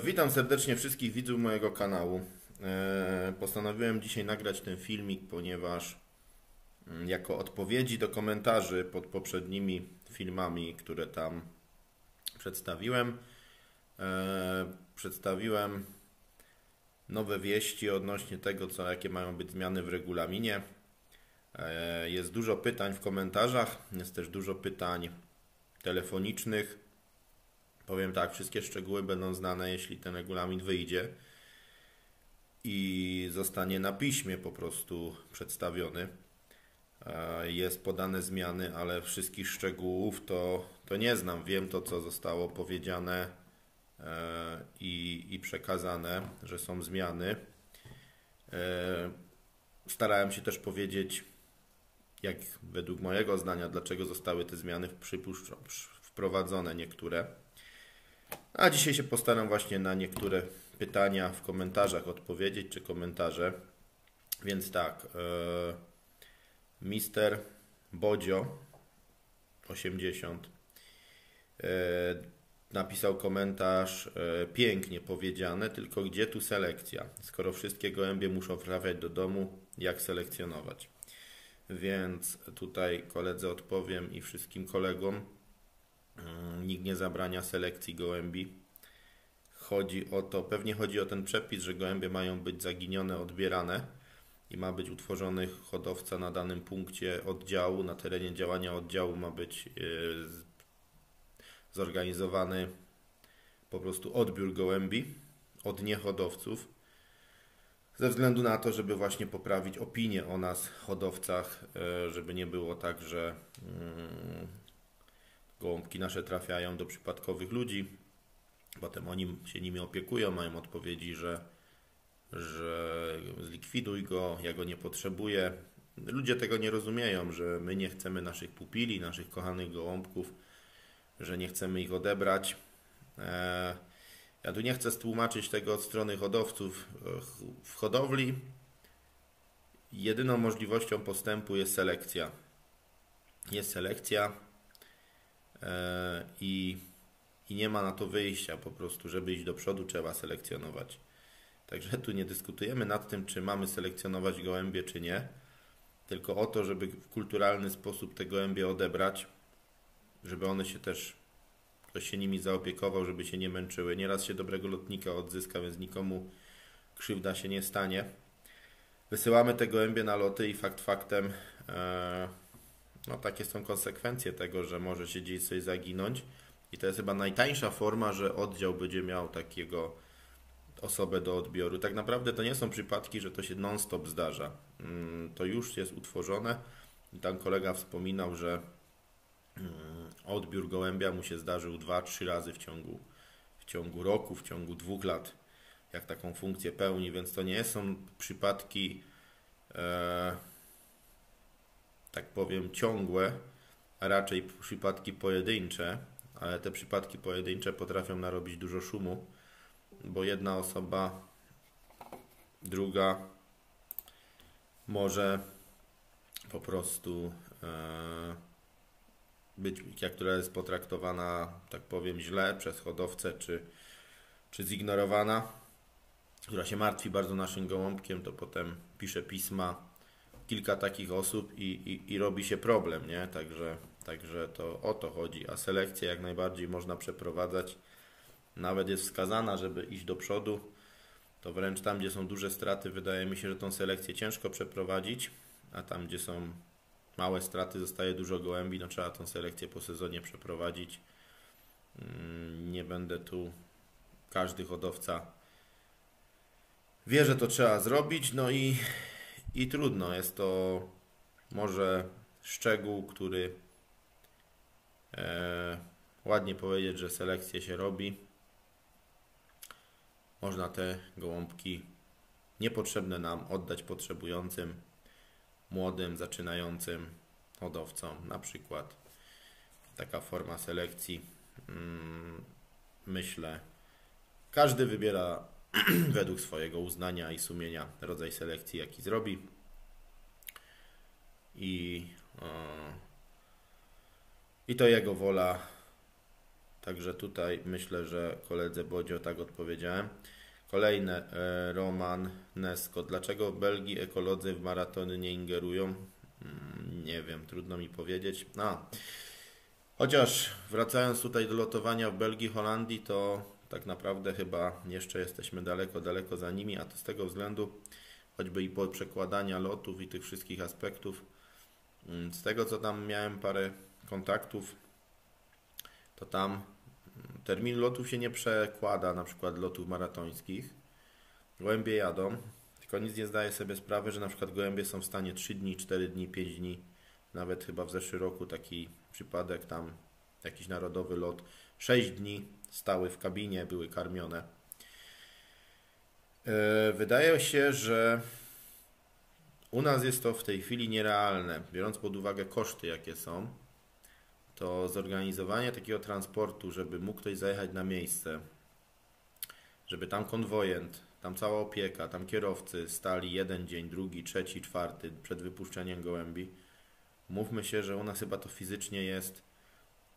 Witam serdecznie wszystkich widzów mojego kanału. Postanowiłem dzisiaj nagrać ten filmik, ponieważ jako odpowiedzi do komentarzy pod poprzednimi filmami, które tam przedstawiłem, przedstawiłem nowe wieści odnośnie tego, jakie mają być zmiany w regulaminie. Jest dużo pytań w komentarzach, jest też dużo pytań telefonicznych. Powiem tak, wszystkie szczegóły będą znane, jeśli ten regulamin wyjdzie i zostanie na piśmie po prostu przedstawiony. Jest podane zmiany, ale wszystkich szczegółów to nie znam. Wiem to, co zostało powiedziane i przekazane, że są zmiany. Starałem się też powiedzieć, jak według mojego zdania, dlaczego zostały te zmiany wprowadzone niektóre. A dzisiaj się postaram właśnie na niektóre pytania w komentarzach odpowiedzieć, czy komentarze. Więc tak, Mister Bodzio 80 napisał komentarz: pięknie powiedziane, tylko gdzie tu selekcja? Skoro wszystkie gołębie muszą trafiać do domu, jak selekcjonować? Więc tutaj koledze odpowiem i wszystkim kolegom. Nikt nie zabrania selekcji gołębi. Pewnie chodzi o ten przepis, że gołębie mają być zaginione, odbierane i ma być utworzony hodowca na danym punkcie oddziału, na terenie działania oddziału ma być zorganizowany po prostu odbiór gołębi od niehodowców, ze względu na to, żeby właśnie poprawić opinię o nas, hodowcach, żeby nie było tak, że gołąbki nasze trafiają do przypadkowych ludzi, potem oni się nimi opiekują, mają odpowiedzi, że zlikwiduj go, ja go nie potrzebuję. Ludzie tego nie rozumieją, że my nie chcemy naszych pupili, naszych kochanych gołąbków, że nie chcemy ich odebrać. Ja tu nie chcę stłumaczyć tego od strony hodowców. W hodowli jedyną możliwością postępu jest selekcja. Jest selekcja i nie ma na to wyjścia, po prostu, żeby iść do przodu, trzeba selekcjonować. Także tu nie dyskutujemy nad tym, czy mamy selekcjonować gołębie, czy nie, tylko o to, żeby w kulturalny sposób te gołębie odebrać, żeby one się też, ktoś się nimi zaopiekował, żeby się nie męczyły. Nieraz się dobrego lotnika odzyska, więc nikomu krzywda się nie stanie. Wysyłamy te gołębie na loty i fakt faktem, no takie są konsekwencje tego, że może się gdzieś coś zaginąć. I to jest chyba najtańsza forma, że oddział będzie miał takiego osobę do odbioru. Tak naprawdę to nie są przypadki, że to się non-stop zdarza. To już jest utworzone. I tam kolega wspominał, że odbiór gołębia mu się zdarzył 2-3 razy w ciągu roku, w ciągu 2 lat, jak taką funkcję pełni, więc to nie są przypadki, tak powiem, ciągłe, a raczej przypadki pojedyncze, ale te przypadki pojedyncze potrafią narobić dużo szumu, bo jedna osoba, druga może po prostu być, która jest potraktowana, tak powiem, źle przez hodowcę, czy zignorowana, która się martwi bardzo naszym gołąbkiem, to potem pisze pisma, kilka takich osób i robi się problem, nie? Także to o to chodzi, a selekcję jak najbardziej można przeprowadzać. Nawet jest wskazana, żeby iść do przodu, to wręcz tam, gdzie są duże straty, wydaje mi się, że tą selekcję ciężko przeprowadzić, a tam, gdzie są małe straty, zostaje dużo gołębi, no trzeba tą selekcję po sezonie przeprowadzić. Nie będę tu, każdy hodowca wie, że to trzeba zrobić, no i trudno, jest to może szczegół, który ładnie powiedzieć, że selekcję się robi. Można te gołąbki niepotrzebne nam oddać potrzebującym, młodym, zaczynającym hodowcom. Na przykład taka forma selekcji. Myślę, każdy wybiera według swojego uznania i sumienia rodzaj selekcji, jaki zrobi. I to jego wola. Także tutaj myślę, że koledze Bodzio tak odpowiedziałem. Kolejne, Roman Nesko. Dlaczego w Belgii ekolodzy w maratony nie ingerują? Nie wiem, trudno mi powiedzieć. Chociaż wracając tutaj do lotowania w Belgii, Holandii, to tak naprawdę chyba jeszcze jesteśmy daleko, daleko za nimi, a to z tego względu, choćby i po przekładania lotów i tych wszystkich aspektów, z tego co tam miałem parę kontaktów, to tam termin lotów się nie przekłada, na przykład lotów maratońskich. Gołębie jadą, tylko nic nie zdaje sobie sprawy, że na przykład gołębie są w stanie 3 dni, 4 dni, 5 dni, nawet chyba w zeszłym roku taki przypadek, tam jakiś narodowy lot, 6 dni stały w kabinie, były karmione. Wydaje się, że u nas jest to w tej chwili nierealne, biorąc pod uwagę koszty jakie są, to zorganizowanie takiego transportu, żeby mógł ktoś zajechać na miejsce, żeby tam konwojent, tam cała opieka, tam kierowcy stali jeden dzień, drugi, trzeci, czwarty przed wypuszczeniem gołębi. Mówmy się, że u nas chyba to fizycznie jest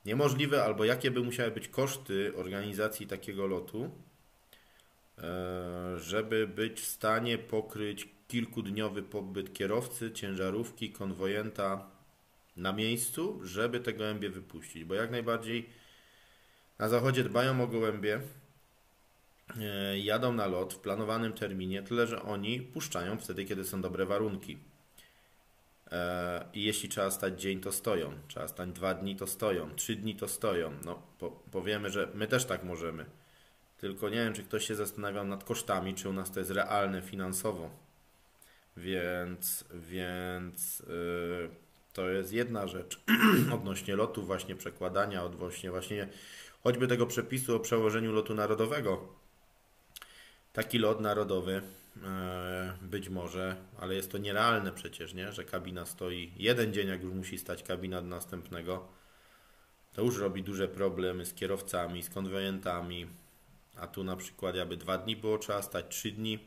niemożliwe, albo jakie by musiały być koszty organizacji takiego lotu, żeby być w stanie pokryć kilkudniowy pobyt kierowcy, ciężarówki, konwojenta na miejscu, żeby te gołębie wypuścić. Bo jak najbardziej na zachodzie dbają o gołębie, jadą na lot w planowanym terminie, tyle że oni puszczają wtedy, kiedy są dobre warunki. I jeśli trzeba stać dzień, to stoją. Trzeba stać 2 dni, to stoją. 3 dni, to stoją. No, powiemy, że my też tak możemy. Tylko nie wiem, czy ktoś się zastanawiał nad kosztami, czy u nas to jest realne finansowo. Więc to jest jedna rzecz odnośnie lotu, właśnie przekładania, odnośnie właśnie choćby tego przepisu o przełożeniu lotu narodowego. Taki lot narodowy być może, ale jest to nierealne przecież, nie? Że kabina stoi jeden dzień, jak już musi stać kabina do następnego. To już robi duże problemy z kierowcami, z konwojentami. A tu na przykład jakby 2 dni było trzeba stać, 3 dni.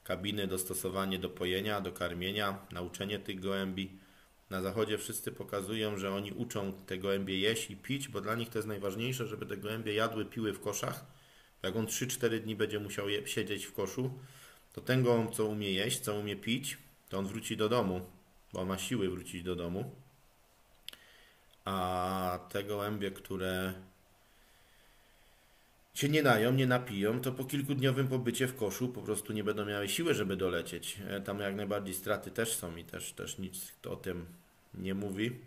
Kabiny, dostosowanie do pojenia, do karmienia, nauczenie tych gołębi. Na zachodzie wszyscy pokazują, że oni uczą te gołębie jeść i pić, bo dla nich to jest najważniejsze, żeby te gołębie jadły, piły w koszach. Jak on 3-4 dni będzie musiał siedzieć w koszu, to ten gołąb, co umie jeść, co umie pić, to on wróci do domu, bo on ma siły wrócić do domu. A te gołębie, które się nie nają, nie napiją, to po kilkudniowym pobycie w koszu po prostu nie będą miały siły, żeby dolecieć. Tam jak najbardziej straty też są i też nic o tym nie mówi,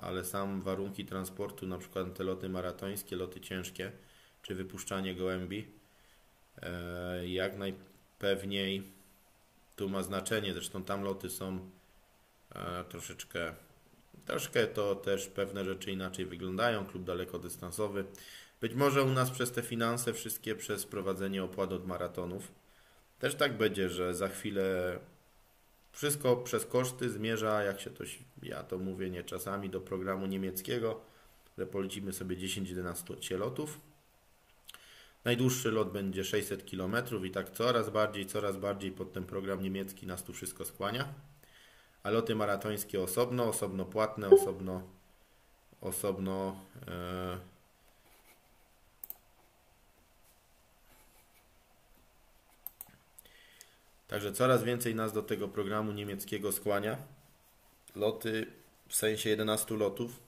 ale sam warunki transportu, na przykład te loty maratońskie, loty ciężkie, czy wypuszczanie gołębi, jak najpewniej tu ma znaczenie. Zresztą tam loty są troszkę to też pewne rzeczy inaczej wyglądają, klub dalekodystansowy. Być może u nas przez te finanse wszystkie, przez prowadzenie opłat od maratonów, też tak będzie, że za chwilę wszystko przez koszty zmierza, jak się to, ja to mówię nie czasami, do programu niemieckiego, że polecimy sobie 10-11 lotów. Najdłuższy lot będzie 600 km i tak coraz bardziej pod ten program niemiecki nas tu wszystko skłania. A loty maratońskie osobno płatne, osobno Także coraz więcej nas do tego programu niemieckiego skłania. Loty w sensie 11 lotów,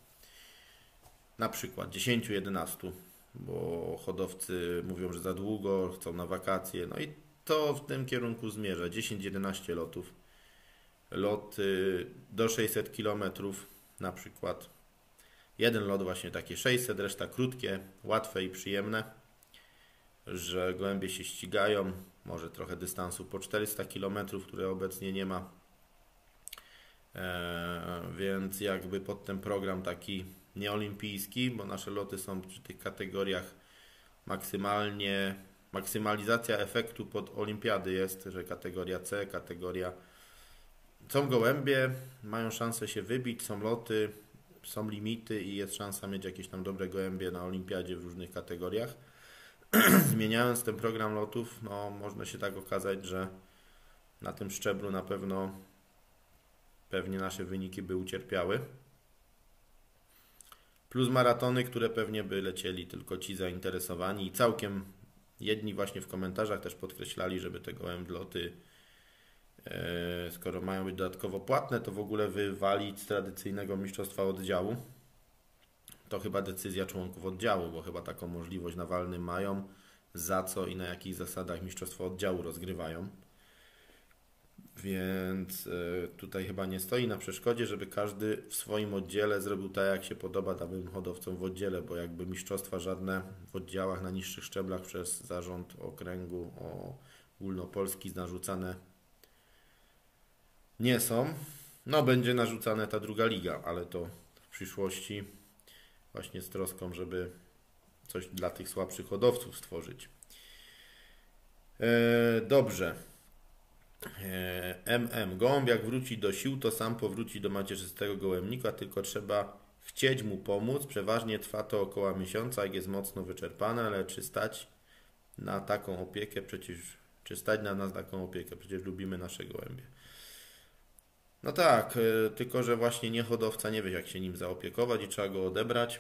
na przykład 10-11, bo hodowcy mówią, że za długo, chcą na wakacje, no i to w tym kierunku zmierza, 10-11 lotów. Loty do 600 km na przykład. Jeden lot właśnie takie 600, reszta krótkie, łatwe i przyjemne, że gołębie się ścigają, może trochę dystansu po 400 km, które obecnie nie ma. Więc jakby pod ten program taki nieolimpijski, bo nasze loty są przy tych kategoriach maksymalizacja efektu pod olimpiady jest, że kategoria C, są gołębie, mają szansę się wybić, są loty, są limity i jest szansa mieć jakieś tam dobre gołębie na olimpiadzie w różnych kategoriach. Zmieniając ten program lotów, no można się tak okazać, że na tym szczeblu na pewnie nasze wyniki by ucierpiały. Plus maratony, które pewnie by lecieli tylko ci zainteresowani i całkiem jedni właśnie w komentarzach też podkreślali, żeby te gołębloty, skoro mają być dodatkowo płatne, to w ogóle wywalić z tradycyjnego mistrzostwa oddziału. To chyba decyzja członków oddziału, bo chyba taką możliwość na walnym mają, za co i na jakich zasadach mistrzostwo oddziału rozgrywają. Więc tutaj chyba nie stoi na przeszkodzie, żeby każdy w swoim oddziale zrobił tak, jak się podoba danym hodowcom w oddziale, bo jakby mistrzostwa żadne w oddziałach na niższych szczeblach przez zarząd okręgu ogólnopolski narzucane nie są. No będzie narzucana ta druga liga, ale to w przyszłości właśnie z troską, żeby coś dla tych słabszych hodowców stworzyć. Dobrze. Gołąb jak wróci do sił, to sam powróci do macierzystego gołębnika, tylko trzeba chcieć mu pomóc. Przeważnie trwa to około miesiąca, jak jest mocno wyczerpane, ale czy stać na taką opiekę? Czy stać na nas taką opiekę? Przecież lubimy nasze gołębie. No tak, tylko że właśnie nie hodowca nie wie, jak się nim zaopiekować i trzeba go odebrać.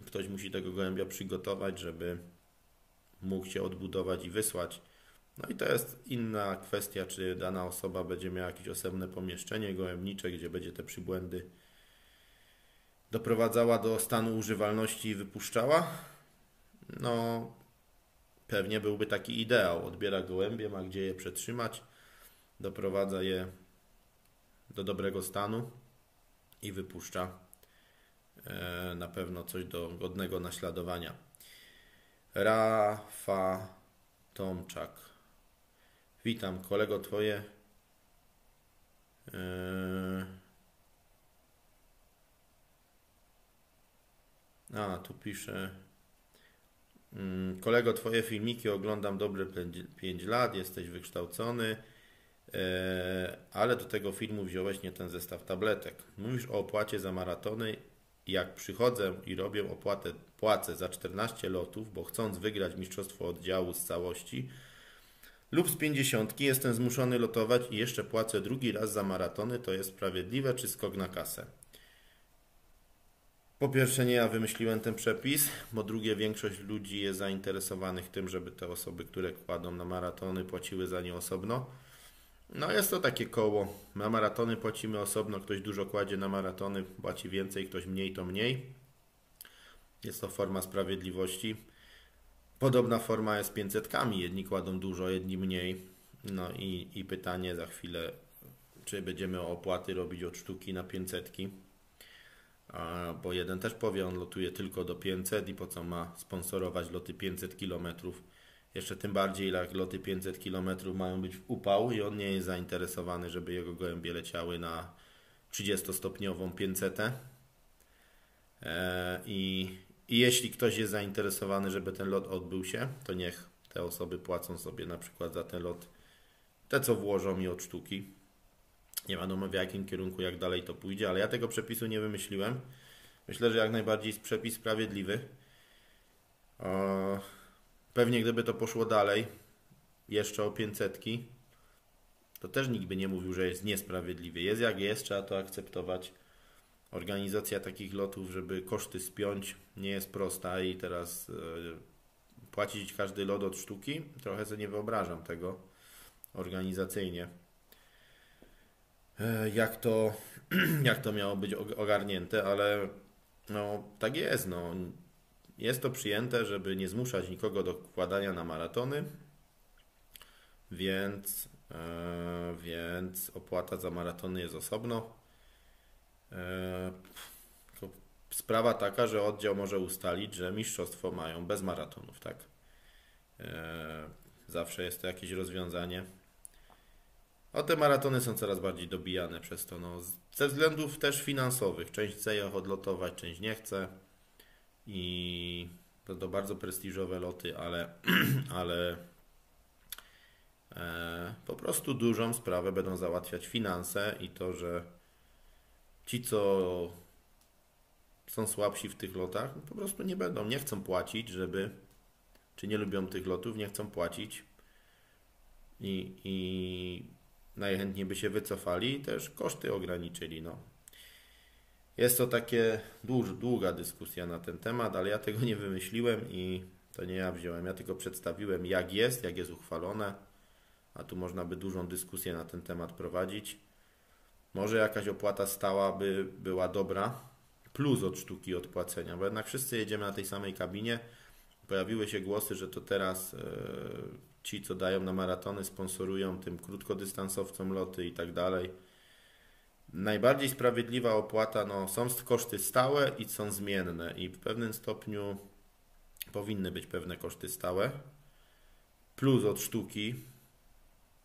Ktoś musi tego gołębia przygotować, żeby mógł się odbudować i wysłać. No i to jest inna kwestia, czy dana osoba będzie miała jakieś osobne pomieszczenie gołębnicze, gdzie będzie te przybłędy doprowadzała do stanu używalności i wypuszczała. No, pewnie byłby taki ideał. Odbiera gołębie, ma gdzie je przetrzymać, doprowadza je do dobrego stanu i wypuszcza. Na pewno coś do godnego naśladowania. Rafa Tomczak. Witam, kolego twoje. Tu pisze. Kolego, twoje filmiki oglądam dobre 5 lat, jesteś wykształcony, ale do tego filmu wziąłeś nie ten zestaw tabletek. Mówisz o opłacie za maratony. Jak przychodzę i robię płacę za 14 lotów, bo chcąc wygrać mistrzostwo oddziału z całości lub z 50, jestem zmuszony lotować i jeszcze płacę drugi raz za maratony, to jest sprawiedliwe czy skok na kasę? Po pierwsze, nie ja wymyśliłem ten przepis, po drugie, większość ludzi jest zainteresowanych tym, żeby te osoby, które kładą na maratony, płaciły za nie osobno. No jest to takie koło. Na maratony płacimy osobno, ktoś dużo kładzie na maratony, płaci więcej, ktoś mniej, to mniej. Jest to forma sprawiedliwości. Podobna forma jest z 500-kami. Jedni kładą dużo, jedni mniej. No i pytanie za chwilę, czy będziemy opłaty robić od sztuki na 500-ki. Bo jeden też powie, on lotuje tylko do 500 i po co ma sponsorować loty 500 km. Jeszcze tym bardziej, jak loty 500 km mają być w upał i on nie jest zainteresowany, żeby jego gołębie leciały na 30-stopniową 500. I jeśli ktoś jest zainteresowany, żeby ten lot odbył się, to niech te osoby płacą sobie na przykład za ten lot te, co włożą mi od sztuki. Nie wiadomo w jakim kierunku, jak dalej to pójdzie, ale ja tego przepisu nie wymyśliłem. Myślę, że jak najbardziej jest przepis sprawiedliwy. Pewnie gdyby to poszło dalej, jeszcze o 500-ki, to też nikt by nie mówił, że jest niesprawiedliwie. Jest jak jest, trzeba to akceptować. Organizacja takich lotów, żeby koszty spiąć, nie jest prosta i teraz płacić każdy lot od sztuki, trochę sobie nie wyobrażam tego organizacyjnie. Jak to miało być ogarnięte, ale no tak jest. No. Jest to przyjęte, żeby nie zmuszać nikogo do wkładania na maratony, więc opłata za maratony jest osobno. Sprawa taka, że oddział może ustalić, że mistrzostwo mają bez maratonów, tak? Zawsze jest to jakieś rozwiązanie. Te maratony są coraz bardziej dobijane przez to, no, ze względów też finansowych. Część chce je odlotować, część nie chce. I to bardzo prestiżowe loty, ale po prostu dużą sprawę będą załatwiać finanse i to, że ci, co są słabsi w tych lotach, po prostu nie chcą płacić, czy nie lubią tych lotów, nie chcą płacić i najchętniej by się wycofali i też koszty ograniczyli, no. Jest to takie długa dyskusja na ten temat, ale ja tego nie wymyśliłem i to nie ja wziąłem. Ja tylko przedstawiłem jak jest uchwalone, a tu można by dużą dyskusję na ten temat prowadzić. Może jakaś opłata stała by była dobra, plus od sztuki odpłacenia, bo jednak wszyscy jedziemy na tej samej kabinie. Pojawiły się głosy, że to teraz ci, co dają na maratony, sponsorują tym krótkodystansowcom loty i tak dalej. Najbardziej sprawiedliwa opłata, no, są koszty stałe i są zmienne i w pewnym stopniu powinny być pewne koszty stałe, plus od sztuki,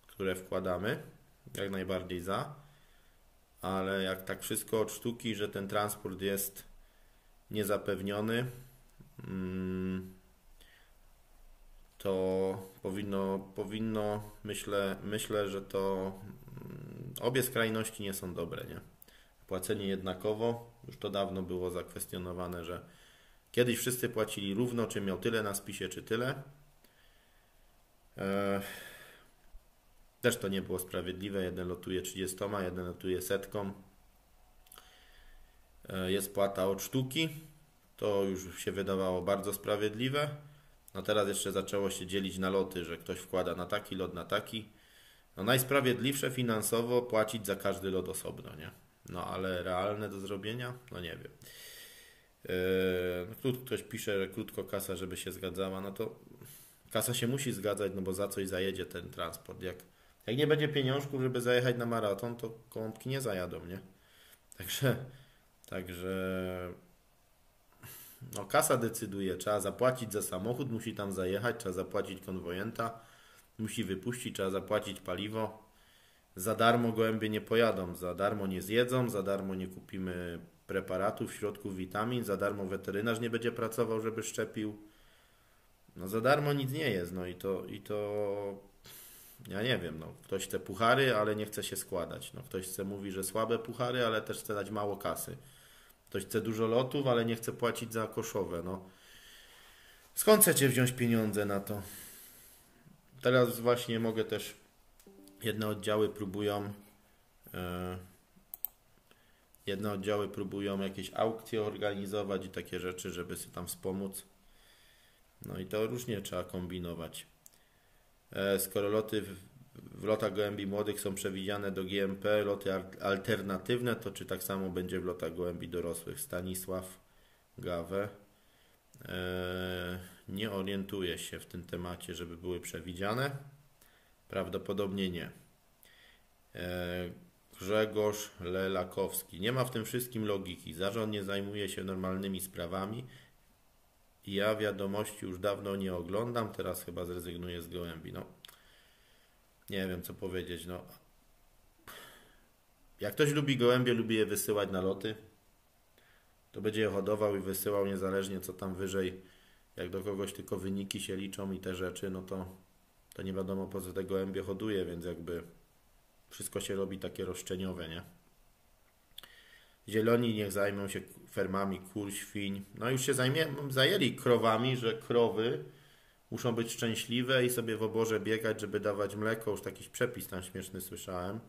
które wkładamy, jak najbardziej za, ale jak tak wszystko od sztuki, że ten transport jest niezapewniony, to powinno myślę, że to obie skrajności nie są dobre, nie? Płacenie jednakowo, już to dawno było zakwestionowane, że kiedyś wszyscy płacili równo, czy miał tyle na spisie, czy tyle. Też to nie było sprawiedliwe, jeden lotuje 30, jeden lotuje 100. Jest płata od sztuki, to już się wydawało bardzo sprawiedliwe. No teraz jeszcze zaczęło się dzielić na loty, że ktoś wkłada na taki lot, na taki. No najsprawiedliwsze finansowo płacić za każdy lot osobno, nie? No ale realne do zrobienia? No nie wiem. Ktoś pisze, że krótko kasa, żeby się zgadzała, no to kasa się musi zgadzać, no bo za coś zajedzie ten transport. Jak nie będzie pieniążków, żeby zajechać na maraton, to gołąbki nie zajadą, nie? Także no kasa decyduje, trzeba zapłacić za samochód, musi tam zajechać, trzeba zapłacić konwojenta, musi wypuścić, trzeba zapłacić paliwo. Za darmo gołębie nie pojadą, za darmo nie zjedzą, za darmo nie kupimy preparatów, środków witamin, za darmo weterynarz nie będzie pracował, żeby szczepił. No za darmo nic nie jest, no i to ja nie wiem, no ktoś chce puchary, ale nie chce się składać. No ktoś mówi, że słabe puchary, ale też chce dać mało kasy. Ktoś chce dużo lotów, ale nie chce płacić za koszowe, no. Skąd chcecie wziąć pieniądze na to? Teraz właśnie mogę też, jedne oddziały próbują jakieś aukcje organizować i takie rzeczy, żeby sobie tam wspomóc. No i to różnie trzeba kombinować. Skoro loty w lotach gołębi młodych są przewidziane do GMP, loty alternatywne, to czy tak samo będzie w lotach gołębi dorosłych? Stanisław Gawę. Nie orientuję się w tym temacie, żeby były przewidziane. Prawdopodobnie nie. Grzegorz Lelakowski. Nie ma w tym wszystkim logiki. Zarząd nie zajmuje się normalnymi sprawami. Ja wiadomości już dawno nie oglądam. Teraz chyba zrezygnuję z gołębi. No, nie wiem co powiedzieć. No, jak ktoś lubi gołębie, lubi je wysyłać na loty, to będzie je hodował i wysyłał niezależnie co tam wyżej. Jak do kogoś tylko wyniki się liczą i te rzeczy, no to nie wiadomo po co te gołębie hoduje, więc jakby wszystko się robi takie roszczeniowe, nie? Zieloni niech zajmą się fermami kur, świń. No już się zajęli krowami, że krowy muszą być szczęśliwe i sobie w oborze biegać, żeby dawać mleko. Już taki przepis tam śmieszny słyszałem.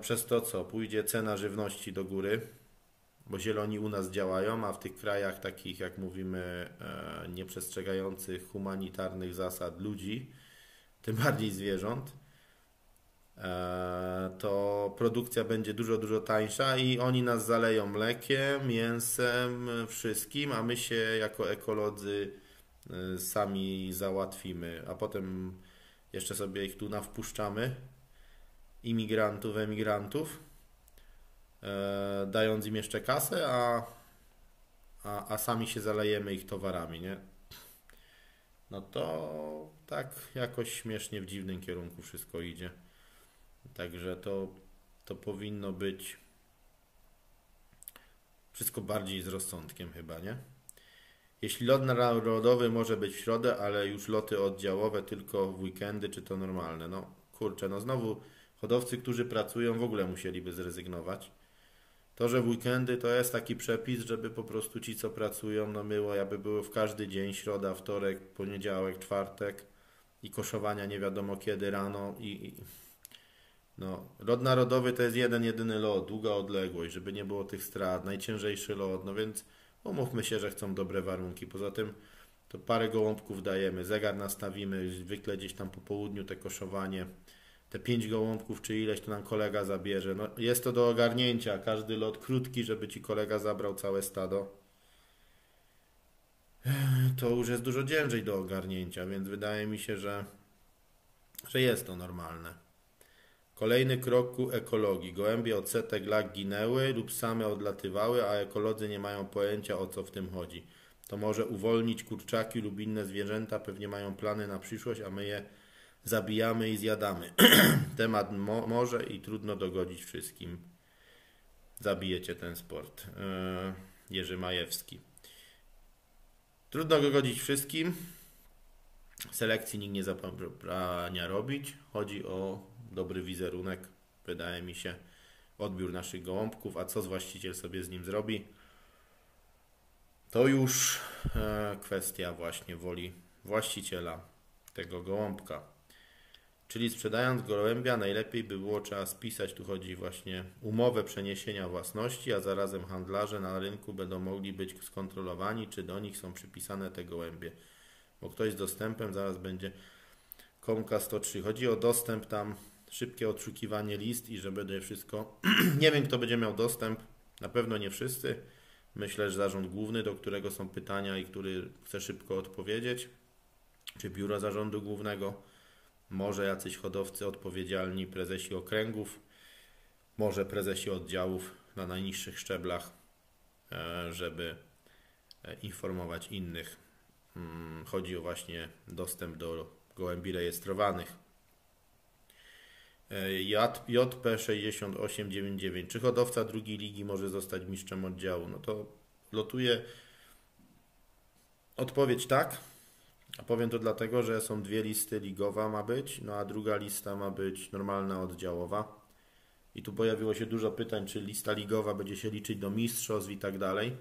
Przez to co? Pójdzie cena żywności do góry, bo zieloni u nas działają, a w tych krajach takich, jak mówimy, nieprzestrzegających humanitarnych zasad ludzi, tym bardziej zwierząt, to produkcja będzie dużo tańsza i oni nas zaleją mlekiem, mięsem, wszystkim, a my się jako ekolodzy sami załatwimy, a potem jeszcze sobie ich tu nawpuszczamy, imigrantów, emigrantów, dając im jeszcze kasę, a sami się zalejemy ich towarami, nie? No to tak jakoś śmiesznie w dziwnym kierunku wszystko idzie. Także to powinno być wszystko bardziej z rozsądkiem chyba, nie? Jeśli lot narodowy może być w środę, ale już loty oddziałowe tylko w weekendy, czy to normalne? No kurczę, no znowu hodowcy, którzy pracują w ogóle musieliby zrezygnować. To, że w weekendy to jest taki przepis, żeby po prostu ci, co pracują, no było w każdy dzień, środa, wtorek, poniedziałek, czwartek i koszowania nie wiadomo kiedy rano No, lot narodowy to jest jeden, jedyny lot, długa odległość, żeby nie było tych strat, najciężejszy lot, no więc umówmy się, że chcą dobre warunki. Poza tym to parę gołąbków dajemy, zegar nastawimy, zwykle gdzieś tam po południu te koszowanie, te 5 gołąbków czy ileś to nam kolega zabierze. No, jest to do ogarnięcia, każdy lot krótki, żeby ci kolega zabrał całe stado. To już jest dużo ciężej do ogarnięcia, więc wydaje mi się, że jest to normalne. Kolejny krok ku ekologii. Gołębie od setek lat ginęły lub same odlatywały, a ekolodzy nie mają pojęcia, o co w tym chodzi. To może uwolnić kurczaki lub inne zwierzęta, pewnie mają plany na przyszłość, a my je zabijamy i zjadamy. Temat może i trudno dogodzić wszystkim. Zabijecie ten sport. Jerzy Majewski. Trudno dogodzić wszystkim. Selekcji nikt nie zabrania robić. Chodzi o dobry wizerunek, wydaje mi się, odbiór naszych gołąbków, a co właściciel sobie z nim zrobi, to już kwestia właśnie woli właściciela tego gołąbka. Czyli sprzedając gołębia najlepiej by było trzeba spisać, tu chodzi właśnie umowę przeniesienia własności, a zarazem handlarze na rynku będą mogli być skontrolowani, czy do nich są przypisane te gołębie. Bo ktoś z dostępem zaraz będzie Komka 103. Chodzi o dostęp tam, szybkie odszukiwanie list i że będzie wszystko. Nie wiem, kto będzie miał dostęp, na pewno nie wszyscy. Myślę, że zarząd główny, do którego są pytania i który chce szybko odpowiedzieć, czy biuro zarządu głównego, może jacyś hodowcy odpowiedzialni, prezesi okręgów, może prezesi oddziałów na najniższych szczeblach, żeby informować innych. Chodzi o właśnie dostęp do gołębi rejestrowanych. JP6899. Czy hodowca drugiej ligi może zostać mistrzem oddziału? No to lotuje odpowiedź tak. A powiem to dlatego, że są dwie listy, ligowa ma być, no a druga lista ma być normalna oddziałowa. I tu pojawiło się dużo pytań, czy lista ligowa będzie się liczyć do mistrzostw i tak dalej.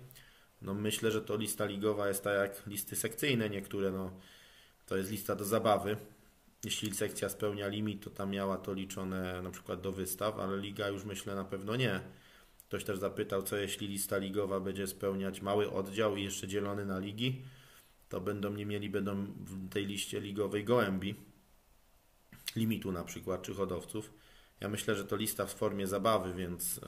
No myślę, że to lista ligowa jest tak jak listy sekcyjne niektóre, no to jest lista do zabawy. Jeśli sekcja spełnia limit, to tam miała to liczone na przykład do wystaw, ale liga już myślę na pewno nie. Ktoś też zapytał, co jeśli lista ligowa będzie spełniać mały oddział i jeszcze dzielony na ligi, to będą w tej liście ligowej gołębi, limitu na przykład, czy hodowców. Ja myślę, że to lista w formie zabawy, więc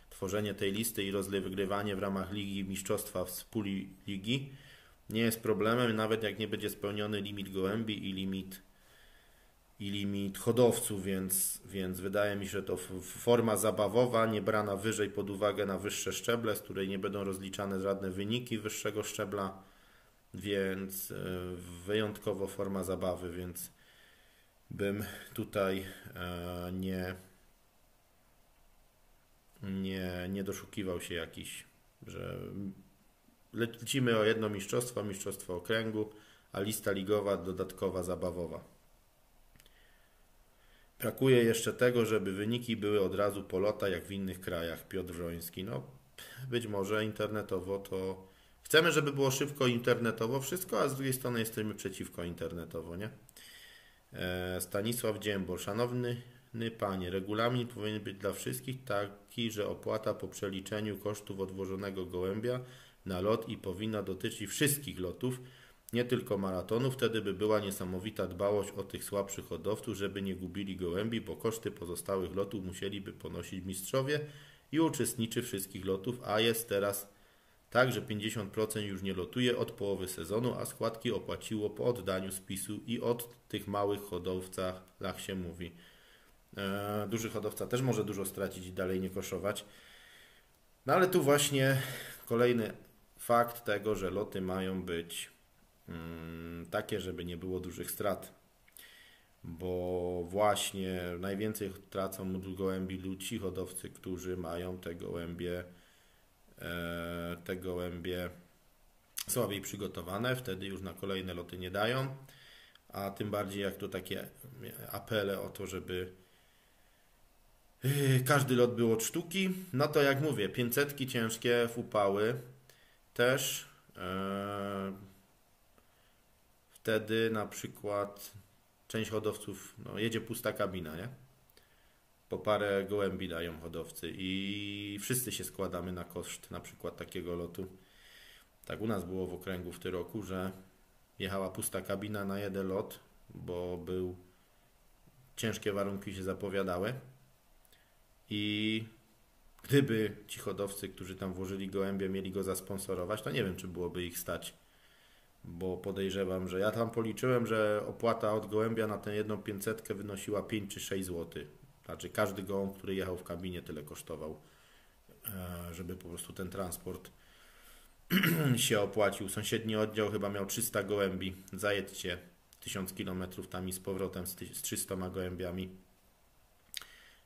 tworzenie tej listy i wygrywanie w ramach ligi mistrzostwa w puli ligi nie jest problemem, nawet jak nie będzie spełniony limit gołębi i limit hodowców, więc wydaje mi się, że to forma zabawowa, nie brana wyżej pod uwagę na wyższe szczeble, z której nie będą rozliczane żadne wyniki wyższego szczebla, więc wyjątkowo forma zabawy, więc bym tutaj nie doszukiwał się jakiś, że lecimy o jedno mistrzostwo okręgu, a lista ligowa dodatkowa zabawowa. Brakuje jeszcze tego, żeby wyniki były od razu po lotach, jak w innych krajach. Piotr Wroński. No, być może internetowo to... Chcemy, żeby było szybko internetowo wszystko, a z drugiej strony jesteśmy przeciwko internetowo, nie? Stanisław Dziembor. Szanowny panie, regulamin powinien być dla wszystkich taki, że opłata po przeliczeniu kosztów odwożonego gołębia na lot i powinna dotyczyć wszystkich lotów, nie tylko maratonów. Wtedy by była niesamowita dbałość o tych słabszych hodowców, żeby nie gubili gołębi, bo koszty pozostałych lotów musieliby ponosić mistrzowie i uczestnicy wszystkich lotów, a jest teraz tak, że 50% już nie lotuje od połowy sezonu, a składki opłaciło po oddaniu spisu i od tych małych hodowcach, jak się mówi. Duży hodowca też może dużo stracić i dalej nie koszować. No ale tu właśnie kolejny fakt tego, że loty mają być takie, żeby nie było dużych strat. Bo właśnie najwięcej tracą gołębi ci hodowcy, którzy mają te gołębie słabiej przygotowane, wtedy już na kolejne loty nie dają, a tym bardziej jak to takie apele o to, żeby każdy lot był od sztuki, no to jak mówię, 500 ciężkie w upały też wtedy na przykład część hodowców jedzie pusta kabina, nie? po parę gołębi dają hodowcy i wszyscy się składamy na koszt na przykład takiego lotu. Tak u nas było w okręgu w tym roku, że jechała pusta kabina na jeden lot, bo ciężkie warunki się zapowiadały i gdyby ci hodowcy, którzy tam włożyli gołębie, mieli go zasponsorować, to nie wiem, czy byłoby ich stać, bo podejrzewam, że ja tam policzyłem, że opłata od gołębia na tę jedną 500 wynosiła 5 czy 6 zł. Znaczy każdy gołąb, który jechał w kabinie, tyle kosztował, żeby po prostu ten transport się opłacił. Sąsiedni oddział chyba miał 300 gołębi. Zajedźcie 1000 km tam i z powrotem z 300 gołębiami.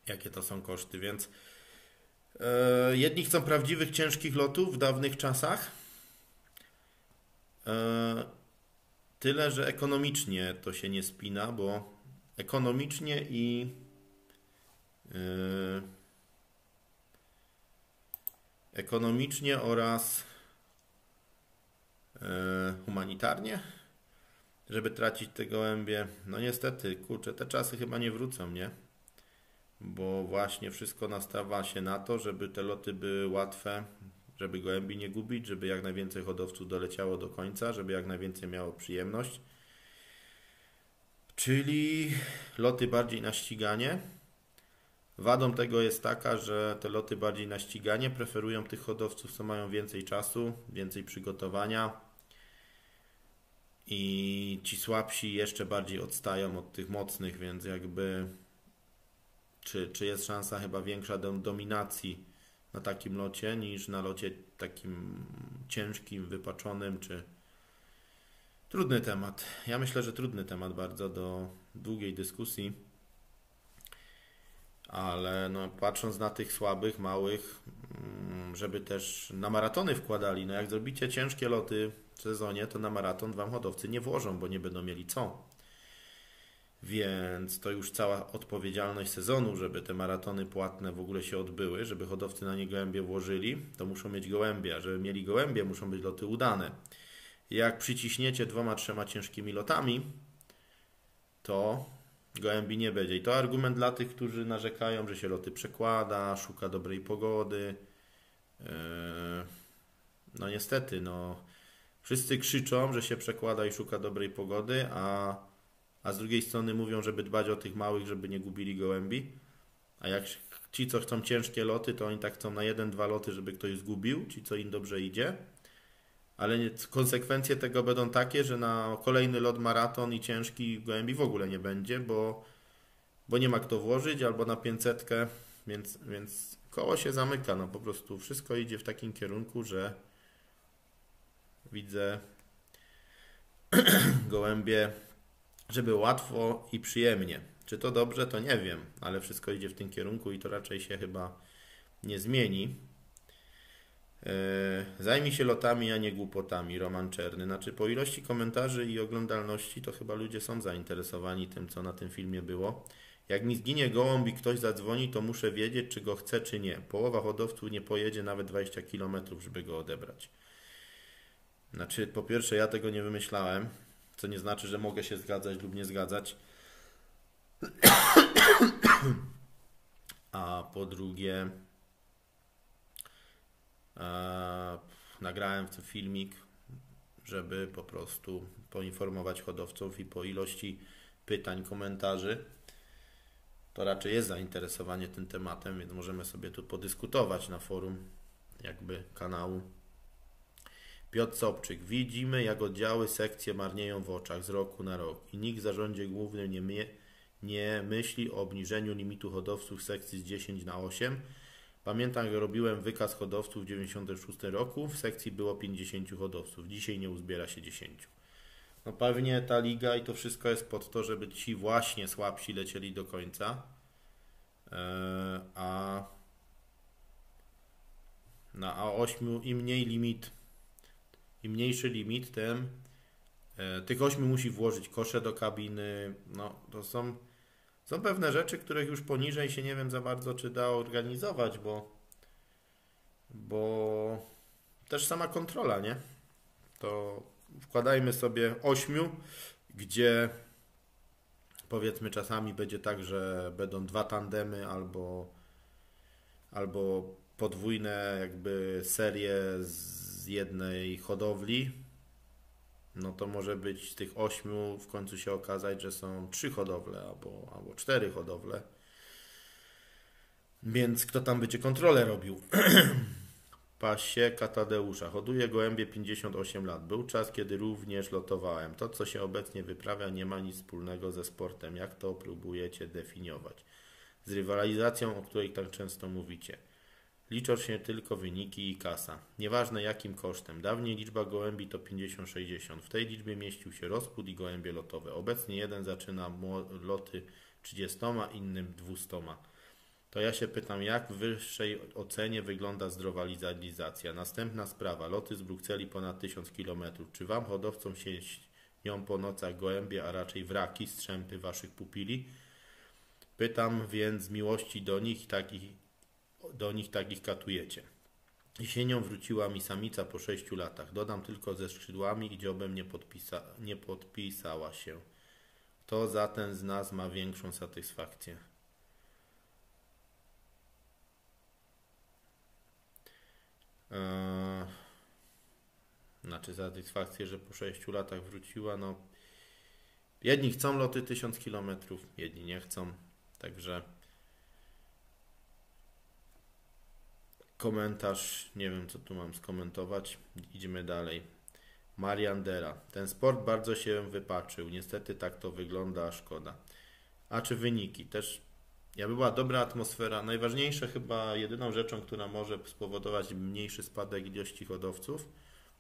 Jakie to są koszty, więc jedni chcą prawdziwych, ciężkich lotów w dawnych czasach. Tyle, że ekonomicznie to się nie spina, bo ekonomicznie oraz humanitarnie, żeby tracić te gołębie. No niestety, kurczę, te czasy chyba nie wrócą, nie? Bo właśnie wszystko nastawa się na to, żeby te loty były łatwe, żeby gołębi nie gubić, żeby jak najwięcej hodowców doleciało do końca, żeby jak najwięcej miało przyjemność. Czyli loty bardziej na ściganie. Wadą tego jest taka, że te loty bardziej na ściganie preferują tych hodowców, co mają więcej czasu, więcej przygotowania i ci słabsi jeszcze bardziej odstają od tych mocnych, więc jakby czy jest szansa chyba większa do dominacji na takim locie niż na locie takim ciężkim, wypaczonym, czy trudny temat. Ja myślę, że trudny temat bardzo do długiej dyskusji. Ale no, patrząc na tych słabych, małych, żeby też na maratony wkładali. No jak zrobicie ciężkie loty w sezonie, to na maraton wam hodowcy nie włożą, bo nie będą mieli co. Więc to już cała odpowiedzialność sezonu, żeby te maratony płatne w ogóle się odbyły, żeby hodowcy na nie gołębie włożyli, to muszą mieć gołębie, a żeby mieli gołębie, muszą być loty udane. Jak przyciśniecie 2-3 ciężkimi lotami, to gołębi nie będzie. I to argument dla tych, którzy narzekają, że się loty przekłada, szuka dobrej pogody. No niestety, no wszyscy krzyczą, że się przekłada i szuka dobrej pogody, a z drugiej strony mówią, żeby dbać o tych małych, żeby nie gubili gołębi. A jak ci, co chcą ciężkie loty, to oni tak chcą na 1-2 loty, żeby ktoś zgubił, ci, co im dobrze idzie. Ale konsekwencje tego będą takie, że na kolejny lot maraton i ciężki gołębi w ogóle nie będzie, bo nie ma kto włożyć, albo na 500, więc koło się zamyka. No po prostu wszystko idzie w takim kierunku, że widzę gołębie, żeby łatwo i przyjemnie. Czy to dobrze, to nie wiem, ale wszystko idzie w tym kierunku i to raczej się chyba nie zmieni. Zajmij się lotami, a nie głupotami. Roman Czerny. Znaczy po ilości komentarzy i oglądalności to chyba ludzie są zainteresowani tym, co na tym filmie było. Jak mi zginie gołąb i ktoś zadzwoni, to muszę wiedzieć, czy go chce, czy nie. Połowa hodowców nie pojedzie nawet 20 km, żeby go odebrać. Znaczy po pierwsze ja tego nie wymyślałem, co nie znaczy, że mogę się zgadzać lub nie zgadzać. A po drugie nagrałem w tym filmik, żeby po prostu poinformować hodowców i po ilości pytań, komentarzy to raczej jest zainteresowanie tym tematem, więc możemy sobie tu podyskutować na forum jakby kanału. Piotr Sobczyk. Widzimy, jak oddziały, sekcje marnieją w oczach z roku na rok i nikt w zarządzie głównym nie myśli o obniżeniu limitu hodowców sekcji z 10 na 8. Pamiętam, że robiłem wykaz hodowców w 1996 roku, w sekcji było 50 hodowców, dzisiaj nie uzbiera się 10. No pewnie ta liga i to wszystko jest pod to, żeby ci właśnie słabsi lecieli do końca, a 8 im mniej limit, im mniejszy limit, tym tych 8 musi włożyć kosze do kabiny. No to są pewne rzeczy, których już poniżej się nie wiem za bardzo, czy da organizować, bo też sama kontrola, nie? To wkładajmy sobie 8, gdzie powiedzmy czasami będzie tak, że będą dwa tandemy albo podwójne jakby serie z jednej hodowli, no to może być z tych 8 w końcu się okazać, że są 3 hodowle albo 4 hodowle. Więc kto tam będzie kontrolę robił? Pasieka Tadeusza. Hoduję gołębie 58 lat. Był czas, kiedy również lotowałem. To, co się obecnie wyprawia, nie ma nic wspólnego ze sportem. Jak to próbujecie definiować? Z rywalizacją, o której tak często mówicie. Liczą się tylko wyniki i kasa. Nieważne jakim kosztem. Dawniej liczba gołębi to 50-60. W tej liczbie mieścił się rozpód i gołębie lotowe. Obecnie jeden zaczyna loty 30, innym 200. To ja się pytam, jak w wyższej ocenie wygląda zdrowa rywalizacja? Następna sprawa. Loty z Brukseli ponad 1000 km. Czy wam hodowcom się śnią po nocach gołębie, a raczej wraki, strzępy waszych pupili? Pytam więc z miłości do nich takich katujecie. Jesienią wróciła mi samica po 6 latach. Dodam tylko ze skrzydłami i dziobem nie podpisała się. Kto zatem z nas ma większą satysfakcję? Znaczy satysfakcję, że po 6 latach wróciła, no jedni chcą loty 1000 km, jedni nie chcą, także komentarz, nie wiem co tu mam skomentować, idziemy dalej. Mariandera, ten sport bardzo się wypaczył, niestety tak to wygląda, a szkoda. A czy wyniki? Też jakby była dobra atmosfera, najważniejsze chyba jedyną rzeczą, która może spowodować mniejszy spadek ilości hodowców,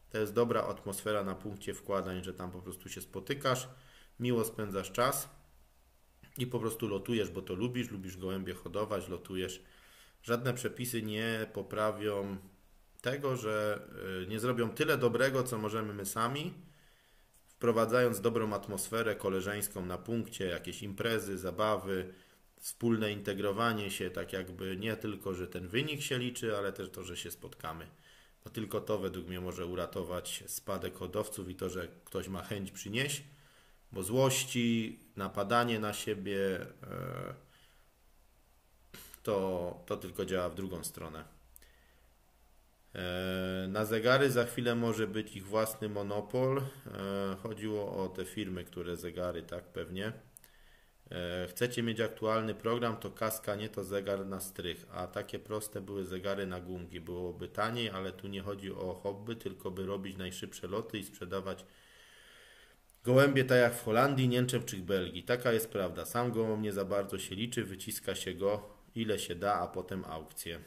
to jest dobra atmosfera na punkcie wkładań, że tam po prostu się spotykasz, miło spędzasz czas i po prostu lotujesz, bo to lubisz gołębie hodować, lotujesz. Żadne przepisy nie poprawią tego, że nie zrobią tyle dobrego, co możemy my sami, wprowadzając dobrą atmosferę koleżeńską na punkcie, jakieś imprezy, zabawy, wspólne integrowanie się, tak jakby nie tylko, że ten wynik się liczy, ale też to, że się spotkamy. No tylko to według mnie może uratować spadek hodowców i to, że ktoś ma chęć przynieść, bo złości, napadanie na siebie to tylko działa w drugą stronę. Na zegary za chwilę może być ich własny monopol. Chodziło o te firmy, które zegary, tak pewnie. Chcecie mieć aktualny program, to kaska nie to zegar na strych, a takie proste były zegary na gumki. Byłoby taniej, ale tu nie chodzi o hobby, tylko by robić najszybsze loty i sprzedawać gołębie tak jak w Holandii, Niemczech czy Belgii. Taka jest prawda. Sam gołąb nie za bardzo się liczy, wyciska się go ile się da, a potem aukcje.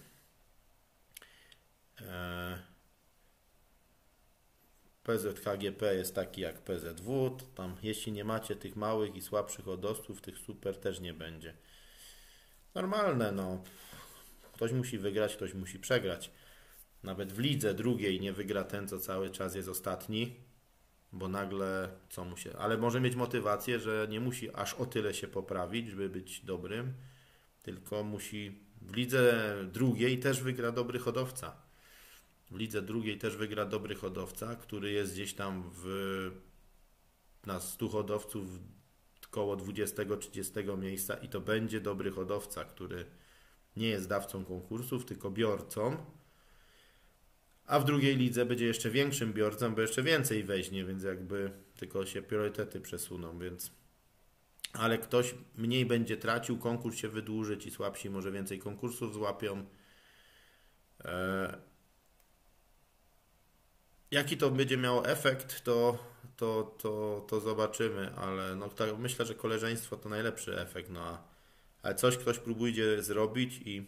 PZHGP jest taki jak PZW, tam jeśli nie macie tych małych i słabszych hodowców, tych super też nie będzie. Normalne, no. Ktoś musi wygrać, ktoś musi przegrać. Nawet w lidze drugiej nie wygra ten, co cały czas jest ostatni, bo nagle co mu się... Ale może mieć motywację, że nie musi aż o tyle się poprawić, żeby być dobrym, tylko musi... W lidze drugiej też wygra dobry hodowca. W lidze drugiej też wygra dobry hodowca, który jest gdzieś tam na 100 hodowców koło 20-30 miejsca i to będzie dobry hodowca, który nie jest dawcą konkursów, tylko biorcą, a w drugiej lidze będzie jeszcze większym biorcą, bo jeszcze więcej weźmie, więc jakby tylko się priorytety przesuną, więc ale ktoś mniej będzie tracił, konkurs się wydłuży, ci słabsi może więcej konkursów złapią. Jaki to będzie miało efekt, to zobaczymy, ale no, tak, myślę, że koleżeństwo to najlepszy efekt, no, ale coś ktoś próbuje zrobić i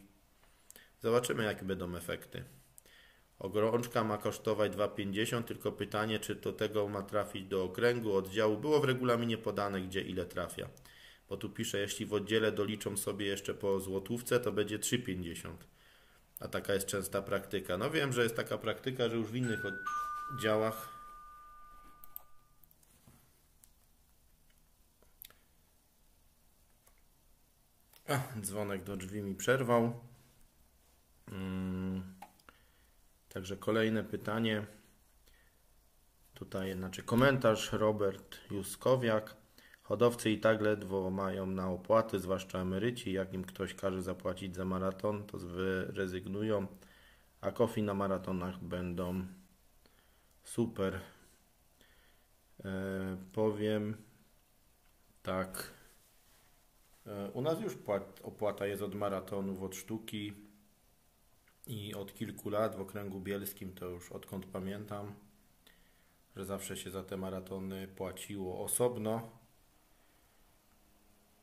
zobaczymy, jakie będą efekty. Ogrączka ma kosztować 2,50, tylko pytanie, czy do tego ma trafić do okręgu, oddziału. Było w regulaminie podane, gdzie ile trafia. Bo tu pisze, jeśli w oddziale doliczą sobie jeszcze po złotówce, to będzie 3,50. A taka jest częsta praktyka. No wiem, że jest taka praktyka, że już w innych oddziałach dzwonek do drzwi mi przerwał. Także kolejne pytanie. Tutaj, komentarz Robert Juskowiak. Hodowcy i tak ledwo mają na opłaty, zwłaszcza emeryci. Jak im ktoś każe zapłacić za maraton, to rezygnują, a kofi na maratonach będą super. Powiem tak, u nas już opłata jest od maratonów, od sztuki i od kilku lat w okręgu bielskim, to już odkąd pamiętam, że zawsze się za te maratony płaciło osobno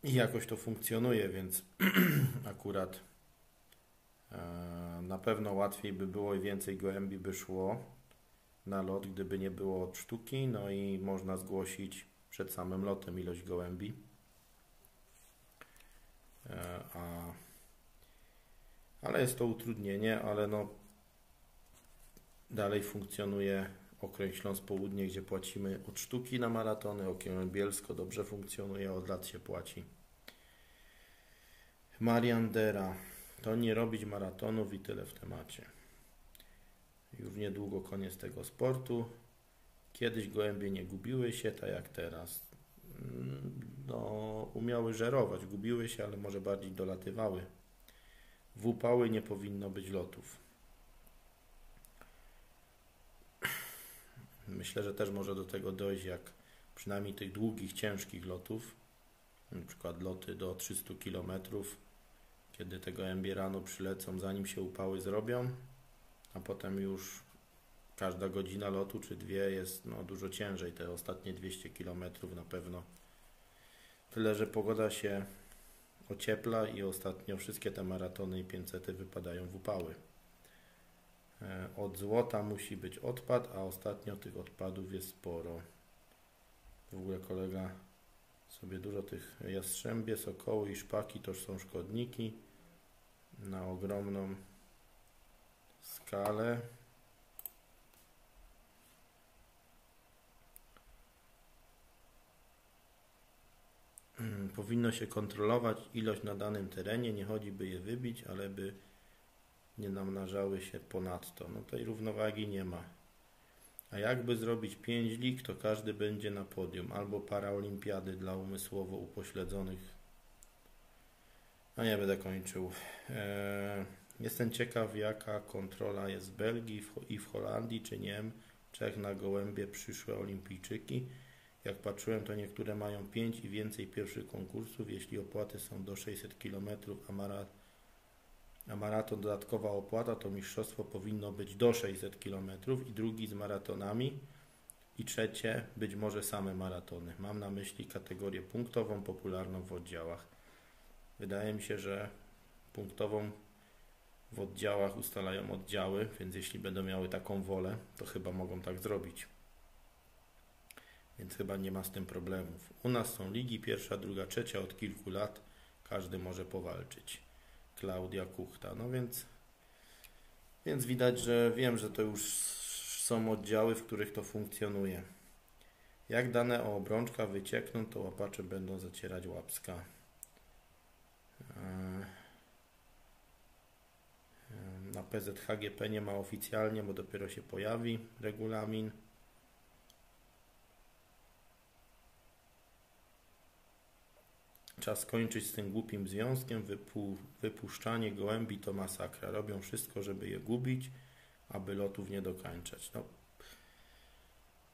i jakoś to funkcjonuje, więc akurat na pewno łatwiej by było i więcej gołębi by szło na lot, gdyby nie było od sztuki, no i można zgłosić przed samym lotem ilość gołębi. Ale jest to utrudnienie, ale no dalej funkcjonuje okręg Śląsk Południe, gdzie płacimy od sztuki na maratony. Okręg Bielsko dobrze funkcjonuje, od lat się płaci. Marian Dera. To nie robić maratonów i tyle w temacie. Już niedługo koniec tego sportu. Kiedyś gołębie nie gubiły się, tak jak teraz. No, umiały żerować, gubiły się, ale może bardziej dolatywały. W upały nie powinno być lotów. Myślę, że też może do tego dojść, jak przynajmniej tych długich, ciężkich lotów, na przykład loty do 300 km, kiedy te gołębie rano przylecą, zanim się upały zrobią, a potem już każda godzina lotu czy dwie jest dużo ciężej, te ostatnie 200 km na pewno. Tyle, że pogoda się ociepla i ostatnio wszystkie te maratony i 500 wypadają w upały. Od złota musi być odpad, a ostatnio tych odpadów jest sporo. W ogóle kolega sobie dużo tych jastrzębie, sokoły i szpaki to są szkodniki na ogromną skalę. Powinno się kontrolować ilość na danym terenie, nie chodzi by je wybić, ale by nie namnażały się ponadto. No tej równowagi nie ma. A jakby zrobić 5 lig, to każdy będzie na podium, albo paraolimpiady dla umysłowo upośledzonych. No nie będę kończył. Jestem ciekaw, jaka kontrola jest w Belgii i w Holandii, czy Niemczech na gołębie przyszłe olimpijczyki. Jak patrzyłem, to niektóre mają 5 i więcej pierwszych konkursów. Jeśli opłaty są do 600 km, a maraton dodatkowa opłata, to mistrzostwo powinno być do 600 km i drugi z maratonami i trzecie być może same maratony. Mam na myśli kategorię punktową, popularną w oddziałach. Wydaje mi się, że punktową w oddziałach ustalają oddziały, więc jeśli będą miały taką wolę, to chyba mogą tak zrobić. Więc chyba nie ma z tym problemów. U nas są ligi pierwsza, druga, trzecia od kilku lat. Każdy może powalczyć. Klaudia Kuchta. No więc widać, że wiem, że to już są oddziały, w których to funkcjonuje. Jak dane o obrączkach wyciekną, to łapacze będą zacierać łapska. Na PZHGP nie ma oficjalnie, bo dopiero się pojawi regulamin. Czas skończyć z tym głupim związkiem. Wypuszczanie gołębi to masakra. Robią wszystko, żeby je gubić, aby lotów nie dokańczać. No,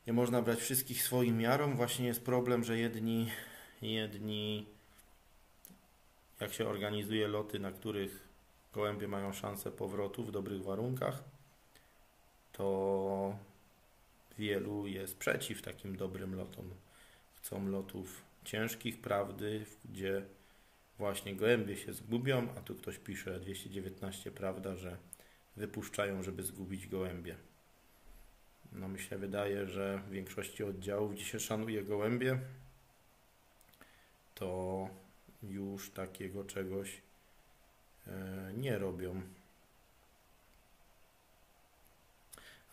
nie można brać wszystkich swoim miarą. Właśnie jest problem, że jedni jak się organizuje loty, na których gołębie mają szansę powrotu w dobrych warunkach, to wielu jest przeciw takim dobrym lotom. Chcą lotów ciężkich, prawdy, gdzie właśnie gołębie się zgubią, a tu ktoś pisze 219 prawda, że wypuszczają, żeby zgubić gołębie. No mi się wydaje, że w większości oddziałów, gdzie się szanuje gołębie, to już takiego czegoś nie robią.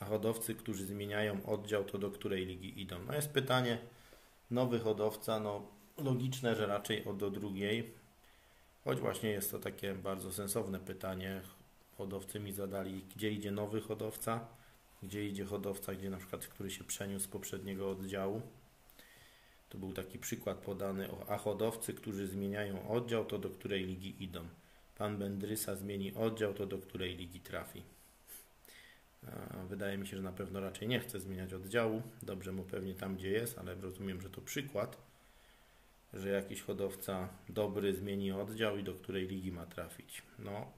A hodowcy, którzy zmieniają oddział, to do której ligi idą? No jest pytanie, nowy hodowca, no logiczne, że raczej do drugiej, choć właśnie jest to takie bardzo sensowne pytanie. Hodowcy mi zadali, gdzie idzie nowy hodowca, gdzie idzie hodowca, gdzie na przykład, który się przeniósł z poprzedniego oddziału. To był taki przykład podany, a hodowcy, którzy zmieniają oddział, to do której ligi idą. Pan Bendrysa zmieni oddział, to do której ligi trafi. Wydaje mi się, że na pewno raczej nie chce zmieniać oddziału. Dobrze mu pewnie tam, gdzie jest, ale rozumiem, że to przykład, że jakiś hodowca dobry zmieni oddział i do której ligi ma trafić. No,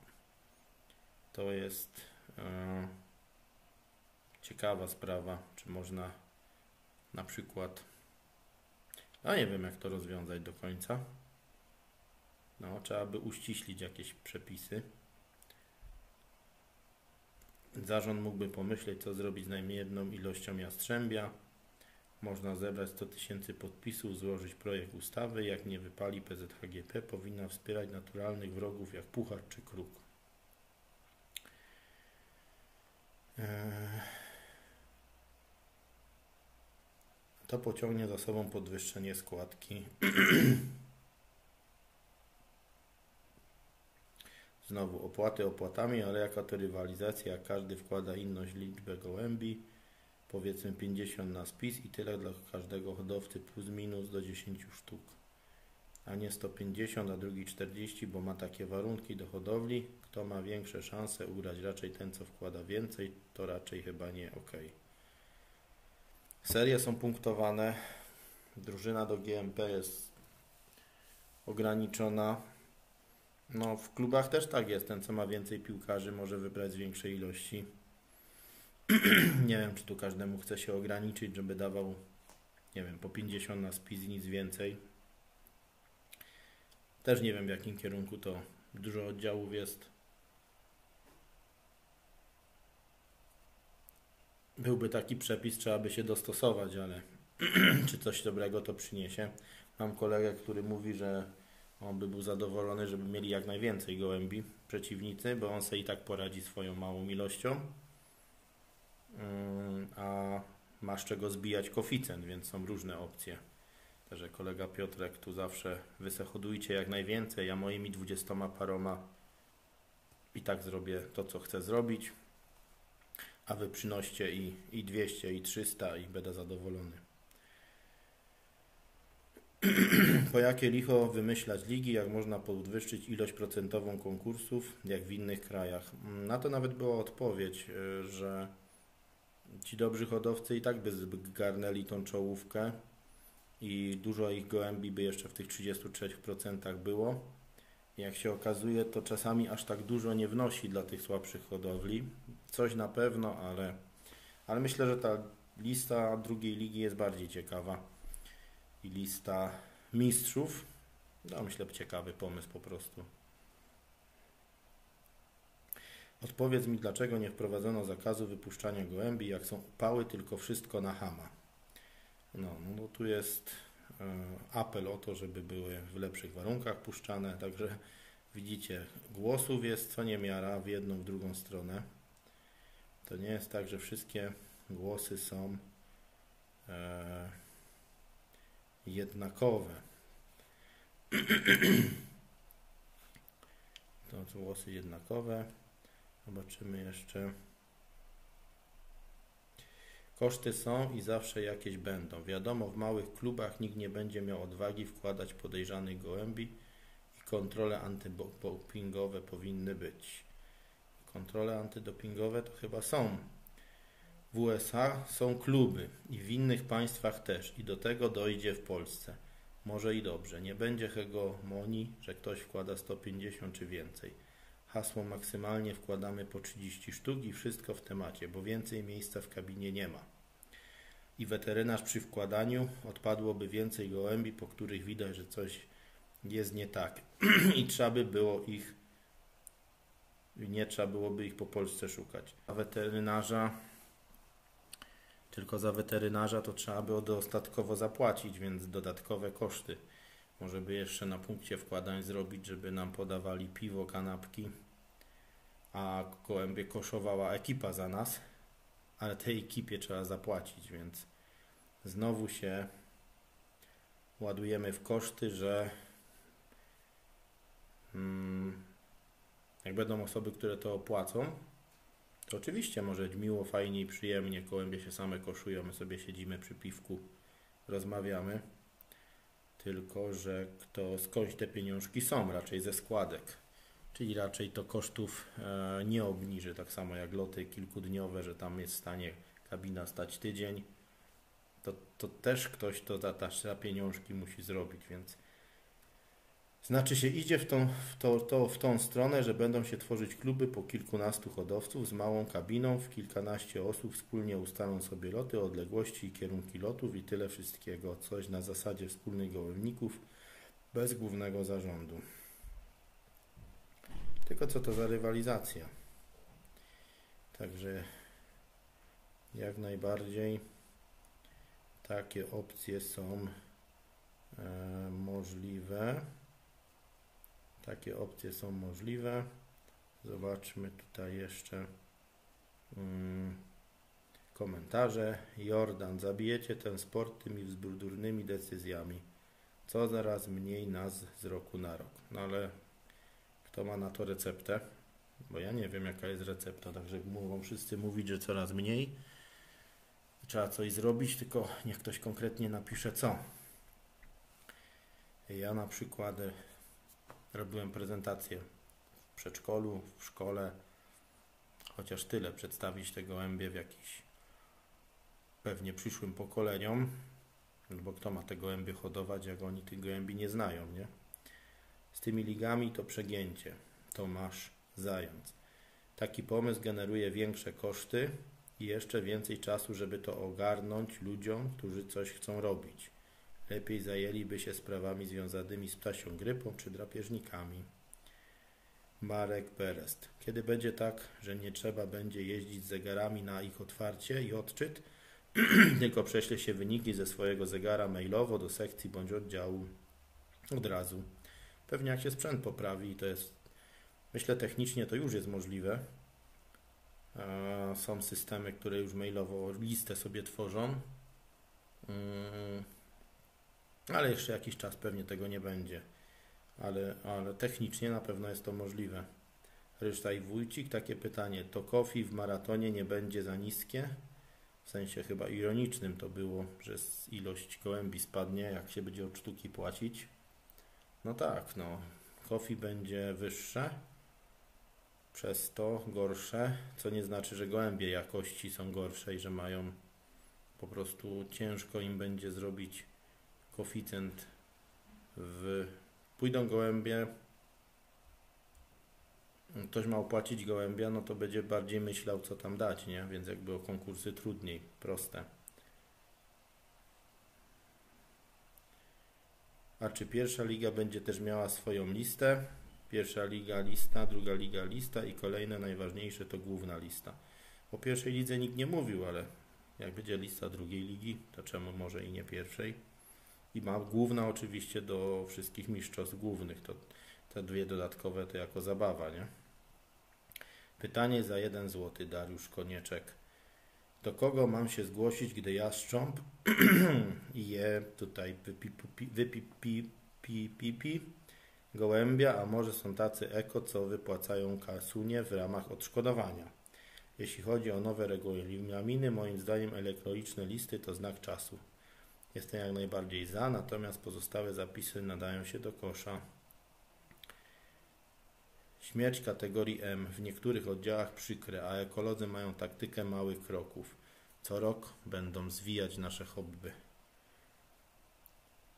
to jest ciekawa sprawa, czy można na przykład, no nie wiem jak to rozwiązać do końca. No, trzeba by uściślić jakieś przepisy. Zarząd mógłby pomyśleć, co zrobić z najmniejszą ilością jastrzębia. Można zebrać 100 000 podpisów, złożyć projekt ustawy. Jak nie wypali, PZHGP powinna wspierać naturalnych wrogów jak puchar czy kruk. To pociągnie za sobą podwyższenie składki. Znowu opłaty opłatami, ale jaka to rywalizacja, jak każdy wkłada inną liczbę gołębi, powiedzmy 50 na spis i tyle dla każdego hodowcy plus minus do 10 sztuk, a nie 150, a drugi 40, bo ma takie warunki do hodowli. Kto ma większe szanse ugrać? Raczej ten, co wkłada więcej, to raczej chyba nie ok. Serie są punktowane, drużyna do GMP jest ograniczona. No, w klubach też tak jest. Ten, co ma więcej piłkarzy, może wybrać z większej ilości. Nie wiem, czy tu każdemu chce się ograniczyć, żeby dawał, nie wiem, po 50 na spis i nic więcej. Też nie wiem, w jakim kierunku to dużo oddziałów jest. Byłby taki przepis, trzeba by się dostosować, ale czy coś dobrego to przyniesie? Mam kolegę, który mówi, że on by był zadowolony, żeby mieli jak najwięcej gołębi przeciwnicy, bo on sobie i tak poradzi swoją małą ilością, a ma z czego zbijać koeficjent, więc są różne opcje. Także kolega Piotrek tu zawsze wy se hodujcie jak najwięcej, ja moimi 20 paroma i tak zrobię to, co chcę zrobić, a wy przynoście i 200 i 300 i będę zadowolony. Po jakie licho wymyślać ligi, jak można podwyższyć ilość procentową konkursów, jak w innych krajach? Na to nawet była odpowiedź, że ci dobrzy hodowcy i tak by zgarnęli tą czołówkę i dużo ich gołębi by jeszcze w tych 33% było. Jak się okazuje, to czasami aż tak dużo nie wnosi dla tych słabszych hodowli. Coś na pewno, ale myślę, że ta lista drugiej ligi jest bardziej ciekawa. I lista mistrzów. No, myślę, ciekawy pomysł po prostu. Odpowiedz mi, dlaczego nie wprowadzono zakazu wypuszczania gołębi, jak są upały, tylko wszystko na chama. No tu jest apel o to, żeby były w lepszych warunkach puszczane, także widzicie, głosów jest co niemiara w jedną, w drugą stronę. To nie jest tak, że wszystkie głosy są jednakowe. To głosy jednakowe. Zobaczymy jeszcze. Koszty są i zawsze jakieś będą. Wiadomo, w małych klubach nikt nie będzie miał odwagi wkładać podejrzanych gołębi i kontrole antydopingowe powinny być. Kontrole antydopingowe to chyba są. W USA są kluby i w innych państwach też i do tego dojdzie w Polsce. Może i dobrze. Nie będzie hegemonii, że ktoś wkłada 150 czy więcej. Hasło maksymalnie wkładamy po 30 sztuk i wszystko w temacie, bo więcej miejsca w kabinie nie ma. I weterynarz przy wkładaniu odpadłoby więcej gołębi, po których widać, że coś jest nie tak. I trzeba by było ich, nie trzeba byłoby ich po Polsce szukać. A weterynarza, tylko za weterynarza to trzeba by dodatkowo zapłacić, więc dodatkowe koszty. Może by jeszcze na punkcie wkładań zrobić, żeby nam podawali piwo, kanapki, a gołębie koszowała ekipa za nas, ale tej ekipie trzeba zapłacić, więc znowu się ładujemy w koszty, że jak będą osoby, które to opłacą, to oczywiście może być miło, fajnie i przyjemnie, gołębie się same koszują, my sobie siedzimy przy piwku, rozmawiamy, tylko że skądś te pieniążki są, raczej ze składek. Czyli raczej to kosztów nie obniży, tak samo jak loty kilkudniowe, że tam jest w stanie kabina stać tydzień, to też ktoś to za pieniążki musi zrobić, więc znaczy się idzie w tą stronę, że będą się tworzyć kluby po kilkunastu hodowców z małą kabiną, w kilkanaście osób wspólnie ustalą sobie loty, odległości i kierunki lotów i tyle wszystkiego, coś na zasadzie wspólnych gołębników, bez głównego zarządu. Tylko co to za rywalizacja? Także jak najbardziej takie opcje są możliwe. Takie opcje są możliwe. Zobaczmy tutaj jeszcze komentarze. Jordan, zabijecie ten sport tymi bzdurnymi decyzjami. Co zaraz mniej nas z roku na rok. No ale kto ma na to receptę? Bo ja nie wiem, jaka jest recepta, także mogą wszyscy mówić, że coraz mniej. Trzeba coś zrobić, tylko niech ktoś konkretnie napisze co. Ja na przykład robiłem prezentację w przedszkolu, w szkole, chociaż tyle, przedstawić te gołębie w jakiś pewnie przyszłym pokoleniom, bo kto ma te gołębie hodować, jak oni tych gołębi nie znają, nie? Z tymi ligami to przegięcie, Tomasz Zając. Taki pomysł generuje większe koszty i jeszcze więcej czasu, żeby to ogarnąć ludziom, którzy coś chcą robić. Lepiej zajęliby się sprawami związanymi z ptasią grypą czy drapieżnikami. Marek Berest. Kiedy będzie tak, że nie trzeba będzie jeździć z zegarami na ich otwarcie i odczyt, tylko prześle się wyniki ze swojego zegara mailowo do sekcji bądź oddziału od razu. Pewnie jak się sprzęt poprawi i to jest, myślę technicznie to już jest możliwe. Są systemy, które już mailowo listę sobie tworzą. Ale jeszcze jakiś czas pewnie tego nie będzie. Ale technicznie na pewno jest to możliwe. Rysztaj Wójcik, takie pytanie. To coffee w maratonie nie będzie za niskie? W sensie chyba ironicznym to było, że ilość gołębi spadnie, jak się będzie od sztuki płacić. No tak, no. Coffee będzie wyższe, przez to gorsze, co nie znaczy, że gołębie jakości są gorsze i że mają po prostu ciężko im będzie zrobić koeficjent pójdą gołębie, ktoś ma opłacić gołębia, no to będzie bardziej myślał, co tam dać, nie? Więc jakby o konkursy trudniej, proste. A czy pierwsza liga będzie też miała swoją listę? Pierwsza liga lista, druga liga lista i kolejne najważniejsze to główna lista. O pierwszej lidze nikt nie mówił, ale jak będzie lista drugiej ligi, to czemu może i nie pierwszej? I ma główna oczywiście do wszystkich mistrzostw głównych. To te dwie dodatkowe to jako zabawa, nie? Pytanie za 1 zł, Dariusz Konieczek. Do kogo mam się zgłosić, gdy jastrząb je tutaj wypipi gołębia, a może są tacy eko, co wypłacają kasunie w ramach odszkodowania? Jeśli chodzi o nowe regulaminy, moim zdaniem elektroniczne listy to znak czasu. Jestem jak najbardziej za, natomiast pozostałe zapisy nadają się do kosza. Śmierć kategorii M. W niektórych oddziałach przykre, a ekolodzy mają taktykę małych kroków. Co rok będą zwijać nasze hobby.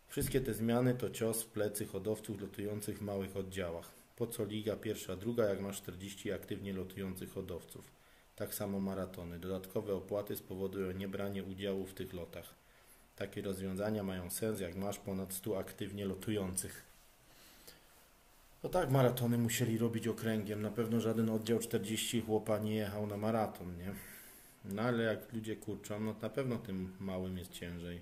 Wszystkie te zmiany to cios w plecy hodowców lotujących w małych oddziałach. Po co liga pierwsza, druga, jak masz 40 aktywnie lotujących hodowców? Tak samo maratony. Dodatkowe opłaty spowodują niebranie udziału w tych lotach. Takie rozwiązania mają sens, jak masz ponad 100 aktywnie lotujących. No tak, maratony musieli robić okręgiem. Na pewno żaden oddział 40 chłopa nie jechał na maraton, nie? No ale jak ludzie kurczą, no na pewno tym małym jest ciężej.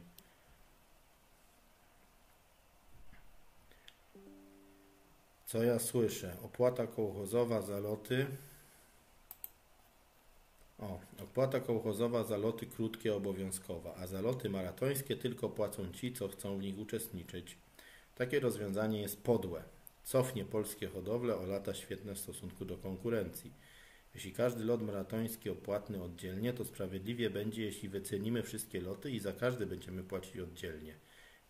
Co ja słyszę? Opłata kołchozowa za loty. Opłata kołchozowa za loty krótkie obowiązkowa, a za loty maratońskie tylko płacą ci, co chcą w nich uczestniczyć. Takie rozwiązanie jest podłe. Cofnie polskie hodowle o lata świetne w stosunku do konkurencji. Jeśli każdy lot maratoński opłatny oddzielnie, to sprawiedliwie będzie, jeśli wycenimy wszystkie loty i za każdy będziemy płacić oddzielnie.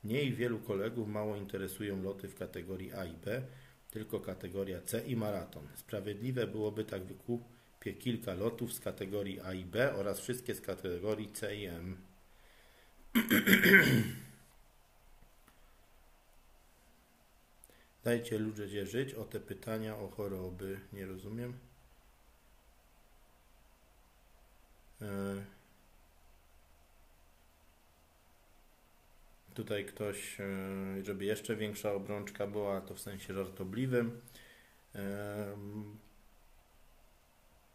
Mnie i wielu kolegów mało interesują loty w kategorii A i B, tylko kategoria C i maraton. Sprawiedliwe byłoby tak wykupię kilka lotów z kategorii A i B oraz wszystkie z kategorii C i M. Dajcie ludzie żyć. O te pytania o choroby. Nie rozumiem. Tutaj ktoś, żeby jeszcze większa obrączka była, to w sensie żartobliwym.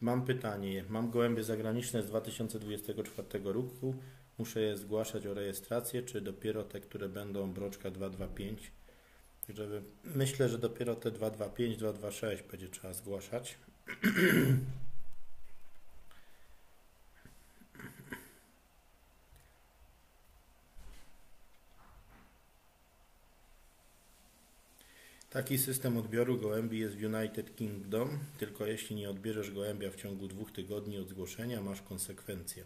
Mam pytanie. Mam gołębie zagraniczne z 2024 roku. Muszę je zgłaszać o rejestrację, czy dopiero te, które będą obrączka 225? Myślę, że dopiero te 225, 226 będzie trzeba zgłaszać. Taki system odbioru gołębi jest w United Kingdom, tylko jeśli nie odbierzesz gołębia w ciągu 2 tygodni od zgłoszenia, masz konsekwencje.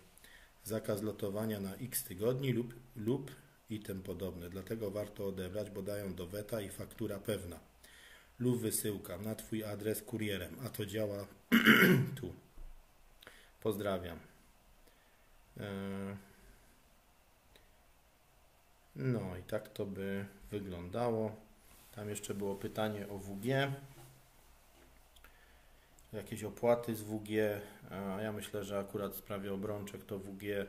Zakaz lotowania na x tygodni lub i tym podobne. Dlatego warto odebrać, bo dają do weta i faktura pewna. Lub wysyłka na Twój adres kurierem, a to działa tu. Pozdrawiam. No i tak to by wyglądało. Tam jeszcze było pytanie o WG. Jakieś opłaty z WG. A ja myślę, że akurat w sprawie obrączek to WG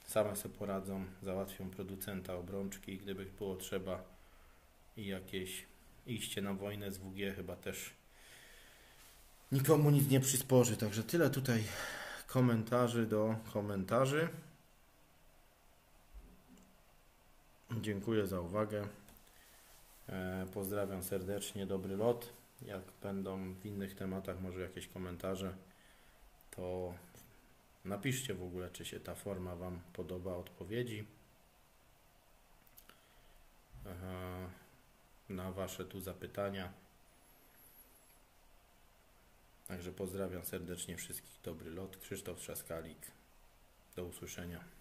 same sobie poradzą, załatwią producenta obrączki. Gdyby było trzeba i jakieś iście na wojnę z WG, chyba też nikomu nic nie przysporzy. Także tyle tutaj komentarzy do komentarzy. Dziękuję za uwagę. Pozdrawiam serdecznie, dobry lot. Jak będą w innych tematach może jakieś komentarze, to napiszcie w ogóle, czy się ta forma Wam podoba odpowiedzi na Wasze tu zapytania. Także pozdrawiam serdecznie wszystkich, dobry lot. Krzysztof Trzaskalik. Do usłyszenia.